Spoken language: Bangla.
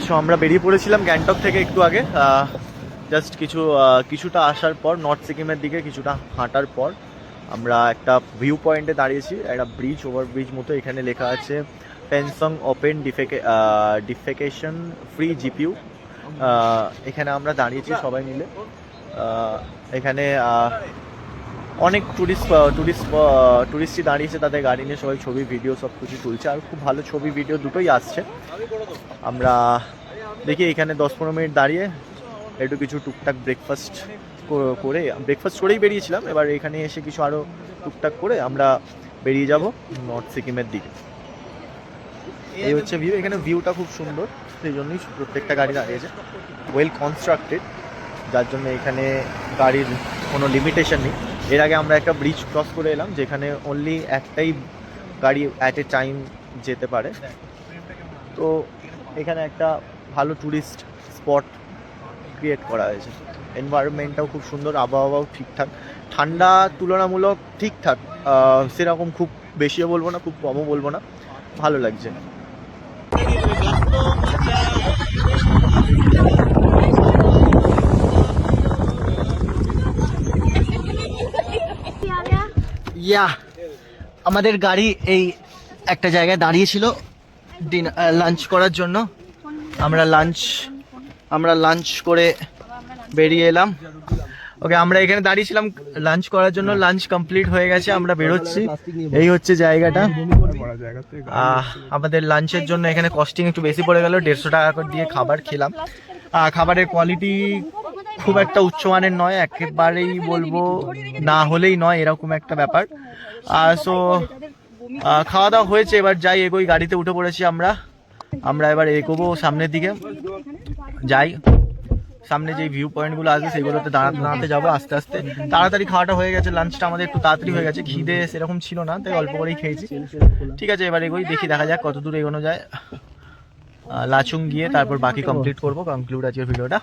সো আমরা বেরিয়ে পড়েছিলাম গ্যাংটক থেকে একটু আগে, জাস্ট কিছুটা আসার পর নর্থ সিকিমের দিকে কিছুটা হাঁটার পর আমরা একটা ভিউ পয়েন্টে দাঁড়িয়েছি, একটা ব্রিজ, ওভার ব্রিজ মতো। এখানে লেখা আছে পেনসং ওপেন ডিফেকেশন ফ্রি জিপিউ। এখানে আমরা দাঁড়িয়েছি সবাই মিলে। এখানে অনেক টুরিস্টই দাঁড়িয়েছে তাদের গাড়ি নিয়ে, সবাই ছবি ভিডিও সব কিছু তুলছে, আর খুব ভালো ছবি ভিডিও দুটোই আসছে। আমরা দেখি এখানে 10-15 মিনিট দাঁড়িয়ে একটু কিছু টুকটাক ব্রেকফাস্ট করেই বেরিয়েছিলাম। এবার এখানে এসে কিছু আরও টুকটাক করে আমরা বেরিয়ে যাব নর্থ সিকিমের দিকে। এই হচ্ছে ভিউ, এখানে ভিউটা খুব সুন্দর, সেই জন্যই প্রত্যেকটা গাড়ি দাঁড়িয়েছে। ওয়েল কনস্ট্রাক্টেড, যার জন্য এখানে গাড়ির কোনো লিমিটেশন নেই। এর আগে আমরা একটা ব্রিজ ক্রস করে এলাম যেখানে অনলি একটাই গাড়ি অ্যাট এ টাইম যেতে পারে। তো এখানে একটা ভালো ট্যুরিস্ট স্পট ক্রিয়েট করা হয়েছে। এনভায়রনমেন্টটাও খুব সুন্দর, আবহাওয়াও ঠিকঠাক, ঠান্ডা তুলনামূলক ঠিকঠাক, সেরকম খুব বেশিও বলবো না, খুব কমও বলবো না, ভালো লাগছে। আমাদের গাড়ি এই একটা জায়গায় দাঁড়িয়েছিল লাঞ্চ করার জন্য। আমরা লাঞ্চ করে বেরিয়ে এলাম। ওকে, আমরা এখানে দাঁড়িয়েছিলাম লাঞ্চ করার জন্য, লাঞ্চ কমপ্লিট হয়ে গেছে, আমরা বেরোচ্ছি। এই হচ্ছে জায়গাটা। আমাদের লাঞ্চের জন্য এখানে কস্টিং একটু বেশি পড়ে গেল, 150 টাকা করে দিয়ে খাবার খেলাম। খাবারের কোয়ালিটি খুব একটা উচ্চমানের নয়, একেবারেই বলবো না হলেই নয়, এরকম একটা ব্যাপার। সো খাওয়া দাওয়া হয়েছে, এবার যাই এগোই, গাড়িতে উঠে পড়েছি আমরা এবার এগোবো সামনের দিকে। যাই, সামনে যে ভিউ পয়েন্টগুলো আছে সেগুলোতে দাঁড়াতে যাবো আস্তে আস্তে। তাড়াতাড়ি খাওয়াটা হয়ে গেছে, লাঞ্চটা আমাদের একটু তাড়াতাড়ি হয়ে গেছে, খিদে সেরকম ছিল না, তাই অল্প করেই খেয়েছি। ঠিক আছে, এবার এগোই, দেখি দেখা যাক কত দূর এগোনো যায়। লাচুং গিয়ে তারপর বাকি কমপ্লিট করবো, কনক্লুড আজকের ভিডিওটা।